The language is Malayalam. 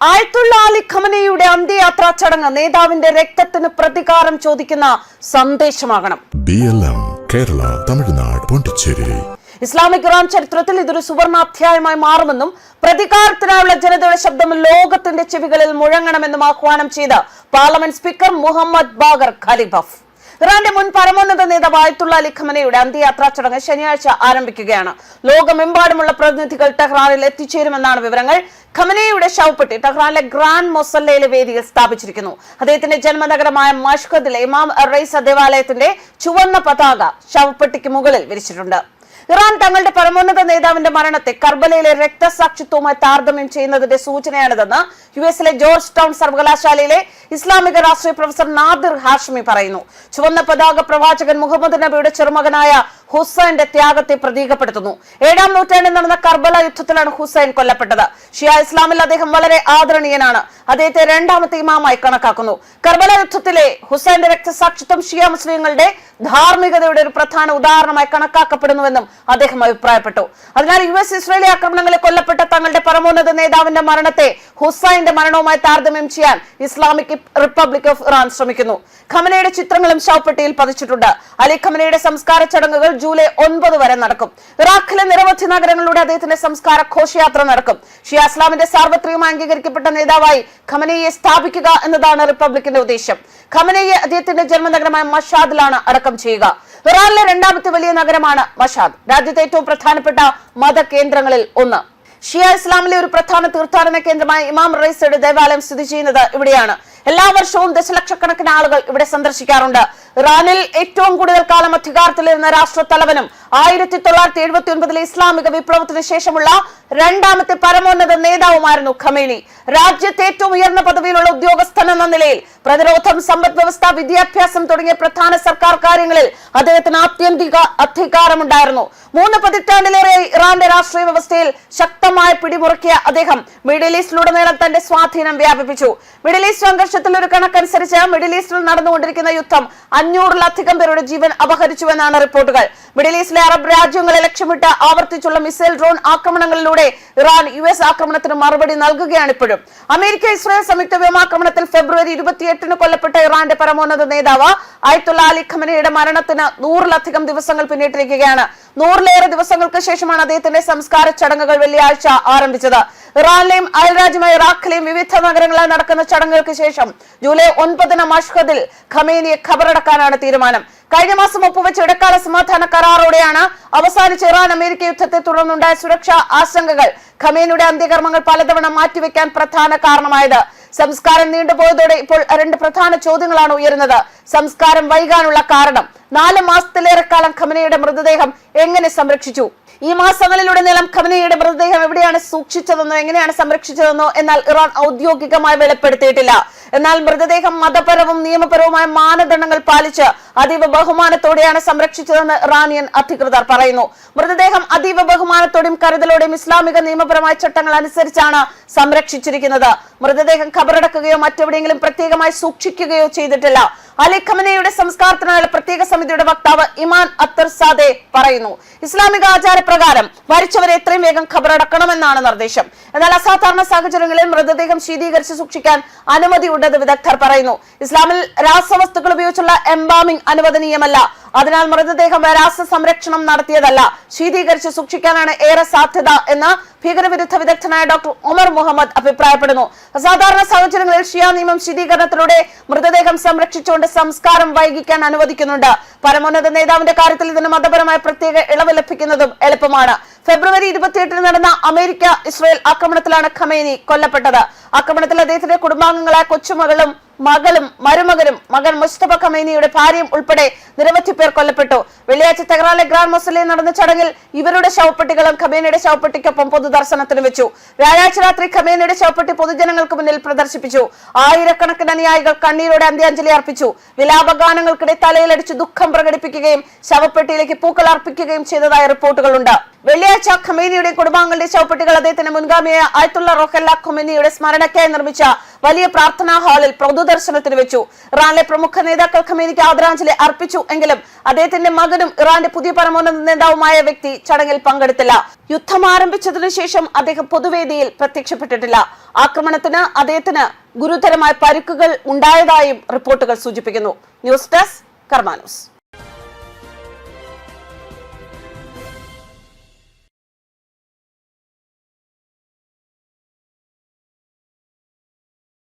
ആയത്തുള്ള അലി ഖമനയുടെ അന്ത്യയാത്രാ ചടങ്ങ് നേതാവിന്റെ രക്തത്തിന് പ്രതികാരം ചോദിക്കുന്ന സന്ദേശമാകണം. BLM Kerala, Tamil Nadu, Pondicherry. Islamic Iran ചരിത്രത്തിൽ ഇതൊരു സുവർണാധ്യായമായി മാറുമെന്നും പ്രതികാരത്തിനായുള്ള ജനതയുടെ ശബ്ദം ലോകത്തിന്റെ ചെവികളിൽ മുഴങ്ങണമെന്നും ആഹ്വാനം ചെയ്ത് പാർലമെന്റ് സ്പീക്കർ മുഹമ്മദ് ബാഗർ ഖലിബഫ്. ഇറാന്റെ മുൻ പരമോന്നത നേതാവ് ആയത്തുള്ള അലി ഖമനയുടെ അന്ത്യയാത്രാ ചടങ്ങ് ശനിയാഴ്ച ആരംഭിക്കുകയാണ്. ലോകമെമ്പാടുമുള്ള പ്രതിനിധികൾ ടെഹ്റാനിൽ എത്തിച്ചേരുമെന്നാണ് വിവരങ്ങൾ. ഖമനയുടെ ശവപ്പെട്ടി ടെഹ്റാനിലെ ഗ്രാൻഡ് മൊസല്ലയിലെ വേദിയിൽ സ്ഥാപിച്ചിരിക്കുന്നു. അദ്ദേഹത്തിന്റെ ജന്മനഗരമായ മഷ്ഹദിലെ ഇമാം റൈസ ദേവാലയത്തിന്റെ ചുവന്ന പതാക ശവപ്പെട്ടിക്ക് മുകളിൽ വിരിച്ചിട്ടുണ്ട്. ഇറാൻ തങ്ങളുടെ പരമോന്നത നേതാവിന്റെ മരണത്തെ കർബലയിലെ രക്തസാക്ഷിത്വവുമായി താരതമ്യം ചെയ്യുന്നതിന്റെ സൂചനയാണിതെന്ന് യുഎസിലെ ജോർജ് ടൗൺ സർവകലാശാലയിലെ ഇസ്ലാമിക രാഷ്ട്രീയ പ്രൊഫസർ നാദിർ ഹാഷ്മി പറയുന്നു. ചുവന്ന പതാക പ്രവാചകൻ മുഹമ്മദ് നബിയുടെ ചെറുമകനായ ഹുസൈന്റെ ത്യാഗത്തെ പ്രതീകപ്പെടുത്തുന്നു. 7-ാം നൂറ്റാണ്ടിൽ നടന്ന കർബല യുദ്ധത്തിലാണ് ഹുസൈൻ കൊല്ലപ്പെട്ടത്. ഷിയ ഇസ്ലാമിൽ അദ്ദേഹം വളരെ ആദരണീയനാണ്. അദ്ദേഹത്തെ 2ാമത്തെ ഇമാമായി കണക്കാക്കുന്നു. കർബല യുദ്ധത്തിലെ ഹുസൈന്റെ രക്തസാക്ഷിത്വം ഷിയ മുസ്ലിങ്ങളുടെ ധാർമ്മികതയുടെ ഒരു പ്രധാന ഉദാഹരണമായി കണക്കാക്കപ്പെടുന്നുവെന്നും അദ്ദേഹം അഭിപ്രായപ്പെട്ടു. അതിനാൽ US ഇസ്രായേലി ആക്രമണങ്ങളിൽ കൊല്ലപ്പെട്ട തങ്ങളുടെ പരമോന്നത നേതാവിന്റെ മരണത്തെ ഹുസൈന്റെ മരണവുമായി താരതമ്യം ചെയ്യാൻ ഇസ്ലാമിക് റിപ്പബ്ലിക് ഓഫ് ഇറാൻ ശ്രമിക്കുന്നു. ഖമനയുടെ ചിത്രങ്ങളും ശവപ്പെട്ടിയിൽ പതിച്ചിട്ടുണ്ട്. അലി ഖമനയുടെ സംസ്കാര ചടങ്ങുകൾ ജൂലൈ 9 വരെ നടക്കും. ഇറാഖിലെ നിരവധി നഗരങ്ങളിലൂടെ അദ്ദേഹത്തിന്റെ സംസ്കാര ഘോഷയാത്ര നടക്കും. ഷിയ ഇസ്ലാമിന്റെ സാർവത്രികമായി അംഗീകരിക്കപ്പെട്ട നേതാവായി ഖമനയെ സ്ഥാപിക്കുക എന്നതാണ് റിപ്പബ്ലിക്കിന്റെ ഉദ്ദേശം. ഖമനയെ അദ്ദേഹത്തിന്റെ ജന്മനഗരമായ മഷാദിലാണ് അടക്കം ചെയ്യുക. ഇറാനിലെ 2ാമത്തെ വലിയ നഗരമാണ് മഷാദ്. രാജ്യത്തെ ഏറ്റവും പ്രധാനപ്പെട്ട മതകേന്ദ്രങ്ങളിൽ ഒന്ന്. ഷിയ ഇസ്ലാമിലെ ഒരു പ്രധാന തീർത്ഥാടന കേന്ദ്രമായ ഇമാം റൈസയുടെ ദേവാലയം സ്ഥിതി ചെയ്യുന്നത് ഇവിടെയാണ്. എല്ലാ വർഷവും ദശലക്ഷക്കണക്കിന് ആളുകൾ ഇവിടെ സന്ദർശിക്കാറുണ്ട്. ഇറാനിൽ ഏറ്റവും കൂടുതൽ കാലം അധികാരത്തിലിരുന്ന രാഷ്ട്രത്തലവനും 1979 ഇസ്ലാമിക വിപ്ലവത്തിന് ശേഷമുള്ള 2ാമത്തെ പരമോന്നത നേതാവുമായിരുന്നു ഖമേനി. രാജ്യത്തെ ഏറ്റവും ഉയർന്ന പദവിയിലുള്ള ഉദ്യോഗസ്ഥൻ എന്ന നിലയിൽ പ്രതിരോധം, സമ്പദ് വ്യവസ്ഥ, വിദ്യാഭ്യാസം തുടങ്ങിയ പ്രധാന സർക്കാർ കാര്യങ്ങളിൽ അദ്ദേഹത്തിന് ആത്യന്തിക അധികാരമുണ്ടായിരുന്നു. 3 പതിറ്റാണ്ടിലേറെ ഇറാന്റെ രാഷ്ട്രീയ വ്യവസ്ഥയിൽ ശക്തമായ പിടിമുറുക്കിയ അദ്ദേഹം മിഡിൽ ഈസ്റ്റിലുടനീളം തന്റെ സ്വാധീനം വ്യാപിപ്പിച്ചു. മിഡിൽ ഈസ്റ്റ് സംഘർഷത്തിൽ ഒരു കണക്കനുസരിച്ച് മിഡിൽ ഈസ്റ്റിൽ നടന്നുകൊണ്ടിരിക്കുന്ന യുദ്ധം 500-ലധികം പേരുടെ ജീവൻ അപഹരിച്ചുവെന്നാണ് റിപ്പോർട്ടുകൾ. മിഡിൽ ഈസ്റ്റിലെ അറബ് രാജ്യങ്ങളെ ലക്ഷ്യമിട്ട് ആവർത്തിച്ചുള്ള മിസൈൽ ഡ്രോൺ ആക്രമണങ്ങളിലൂടെ ഇറാൻ US ആക്രമണത്തിന് മറുപടി നൽകുകയാണ് ഇപ്പോഴും. അമേരിക്ക ഇസ്രായേൽ സംയുക്ത വ്യോമാക്രമണത്തിൽ ഫെബ്രുവരി 28-ന് കൊല്ലപ്പെട്ട ഇറാന്റെ പരമോന്നത നേതാവ് ആയത്തുള്ള അലി ഖമനയുടെ മരണത്തിന് 100-ലധികം ദിവസങ്ങൾ പിന്നിട്ടിരിക്കുകയാണ്. 100-ലേറെ ദിവസങ്ങൾക്ക് ശേഷമാണ് അദ്ദേഹത്തിന്റെ സംസ്കാര ചടങ്ങുകൾ വെള്ളിയാഴ്ച ആരംഭിച്ചത്. ഇറാനിലെയും അയൽരാജ്യമായ ഇറാഖിലെയും വിവിധ നഗരങ്ങളിൽ നടക്കുന്ന ചടങ്ങുകൾക്ക് ശേഷം ജൂലൈ 9-ന് മഷ്ഹദിൽ ഖമേനിയെ ഖബറടക്കാനാണ് തീരുമാനം. കഴിഞ്ഞ മാസം ഒപ്പുവെച്ച ഇടക്കാല സമാധാന കരാറോടെയാണ് അവസാനിച്ച ഇറാൻ അമേരിക്ക യുദ്ധത്തെ തുടർന്നുണ്ടായ സുരക്ഷാ ആശങ്കകൾ ഖമേനിയുടെ അന്ത്യകർമ്മങ്ങൾ പലതവണ മാറ്റിവെക്കാൻ പ്രധാന കാരണമായത്. സംസ്കാരം നീണ്ടുപോയതോടെ ഇപ്പോൾ 2 പ്രധാന ചോദ്യങ്ങളാണ് ഉയരുന്നത്. സംസ്കാരം വൈകാനുള്ള കാരണം, 4 മാസത്തിലേറെക്കാലം ഖമേനിയുടെ മൃതദേഹം എങ്ങനെ സംരക്ഷിച്ചു? ഈ മാസങ്ങളിലുടനീളം ഖമേനിയുടെ മൃതദേഹം എവിടെയാണ് സൂക്ഷിച്ചതെന്നോ എങ്ങനെയാണ് സംരക്ഷിച്ചതെന്നോ എന്നാൽ ഇറാൻ ഔദ്യോഗികമായി വെളിപ്പെടുത്തിയിട്ടില്ല. എന്നാൽ മൃതദേഹം മതപരവും നിയമപരവുമായ മാനദണ്ഡങ്ങൾ പാലിച്ച് അതീവ ബഹുമാനത്തോടെയാണ് സംരക്ഷിച്ചതെന്ന് ഇറാനിയൻ അധികൃതർ പറയുന്നു. മൃതദേഹം അതീവ ബഹുമാനത്തോടെയും കരുതലോടെയും ഇസ്ലാമിക നിയമപരമായ ചട്ടങ്ങൾ അനുസരിച്ചാണ് സംരക്ഷിച്ചിരിക്കുന്നത്. മൃതദേഹം ഖബറടക്കുകയോ മറ്റെവിടെയെങ്കിലും പ്രത്യേകമായി സൂക്ഷിക്കുകയോ ചെയ്തിട്ടില്ല. അലി ഖമനയുടെ സംസ്കാരത്തിനായുള്ള പ്രത്യേക സമിതിയുടെ വക്താവ് ഇമാൻ അത്തർ സാദെ പറയുന്നു, ഇസ്ലാമിക ആചാരപ്രകാരം മരിച്ചവരെ എത്രയും വേഗം ഖബറടക്കണമെന്നാണ് നിർദ്ദേശം. എന്നാൽ അസാധാരണ സാഹചര്യങ്ങളിൽ മൃതദേഹം ശീതീകരിച്ച് സൂക്ഷിക്കാൻ അനുമതിയുണ്ടെന്ന് വിദഗ്ധർ പറയുന്നു. ഇസ്ലാമിൽ രാസവസ്തുക്കൾ ഉപയോഗിച്ചുള്ള എംബാമിംഗ് അനുവദനീയമല്ല. അതിനാൽ മൃതദേഹം രാസ സംരക്ഷണം നടത്തിയതല്ല, ശീതീകരിച്ച് സൂക്ഷിക്കാനാണ് ഏറെ സാധ്യത എന്ന് ഭീകരവിരുദ്ധ വിദഗ്ധനായ ഡോക്ടർ ഉമർ മുഹമ്മദ് അഭിപ്രായപ്പെടുന്നു. അസാധാരണ സാഹചര്യങ്ങളിൽ ഷിയ നിയമം ശീതീകരണത്തിലൂടെ മൃതദേഹം സംരക്ഷിച്ചുകൊണ്ട് സംസ്കാരം വൈകിക്കാൻ അനുവദിക്കുന്നുണ്ട്. പരമോന്നത നേതാവിന്റെ കാര്യത്തിൽ ഇതിന് മതപരമായ പ്രത്യേക ഇളവ് ലഭിക്കുന്നതും എളുപ്പമാണ്. ഫെബ്രുവരി 28-ന് നടന്ന അമേരിക്ക ഇസ്രായേൽ ആക്രമണത്തിലാണ് ഖമേനി കൊല്ലപ്പെട്ടത്. ആക്രമണത്തിൽ അദ്ദേഹത്തിന്റെ കുടുംബാംഗങ്ങളായ കൊച്ചുമകളും മകളും മരുമകനും മകൻ മുസ്തഫ ഖമേനിയുടെ ഭാര്യയും ഉൾപ്പെടെ നിരവധി പേർ കൊല്ലപ്പെട്ടു. വെള്ളിയാഴ്ച ടെഹ്റാനിലെ ഗ്രാൻഡ് മൊസല്ലയിൽ നടന്ന ചടങ്ങിൽ ഇവരുടെ ശവപ്പെട്ടികളും ഖമേനിയുടെ ശവപ്പെട്ടിക്കൊപ്പം പൊതുദർശനത്തിന് വെച്ചു. വ്യാഴാഴ്ച രാത്രി ഖമേനിയുടെ ശവപ്പെട്ടി പൊതുജനങ്ങൾക്ക് മുന്നിൽ പ്രദർശിപ്പിച്ചു. ആയിരക്കണക്കിന് അനുയായികൾ കണ്ണീരോടെ അന്ത്യാഞ്ജലി അർപ്പിച്ചു. വിലാപഗാനങ്ങൾക്കിടെ തലയിലടിച്ച് ദുഃഖം പ്രകടിപ്പിക്കുകയും ശവപ്പെട്ടിയിലേക്ക് പൂക്കൾ അർപ്പിക്കുകയും ചെയ്തതായി റിപ്പോർട്ടുകളുണ്ട്. വെള്ളിയാഴ്ച ഖമേനിയുടെ കുടുംബാംഗങ്ങളുടെ ശവപ്പെട്ടികൾ അദ്ദേഹത്തിന്റെ മുൻഗാമിയായ ആയത്തുള്ള റോഹല്ല ഖമേനിയുടെ സ്മരണയ്ക്കായി നിർമ്മിച്ച വലിയ പ്രാർത്ഥനാ ഹാളിൽ പൊതുദർശനത്തിന് വെച്ചു. ഇറാനിലെ പ്രമുഖ നേതാക്കൾ ഖമേനിക്ക് ആദരാഞ്ജലി അർപ്പിച്ചു എങ്കിലും അദ്ദേഹത്തിന്റെ മകനും ഇറാന്റെ പുതിയ പരമോന്നത നേതാവുമായ വ്യക്തി ചടങ്ങിൽ പങ്കെടുത്തില്ല. യുദ്ധം ആരംഭിച്ചതിനു ശേഷം അദ്ദേഹം പൊതുവേദിയിൽ പ്രത്യക്ഷപ്പെട്ടിട്ടില്ല. ആക്രമണത്തിന് അദ്ദേഹത്തിന് ഗുരുതരമായ പരിക്കുകൾ ഉണ്ടായതായും റിപ്പോർട്ടുകൾ സൂചിപ്പിക്കുന്നു. ന്യൂസ് ഡെസ്ക് കർമ്മ ന്യൂസ്.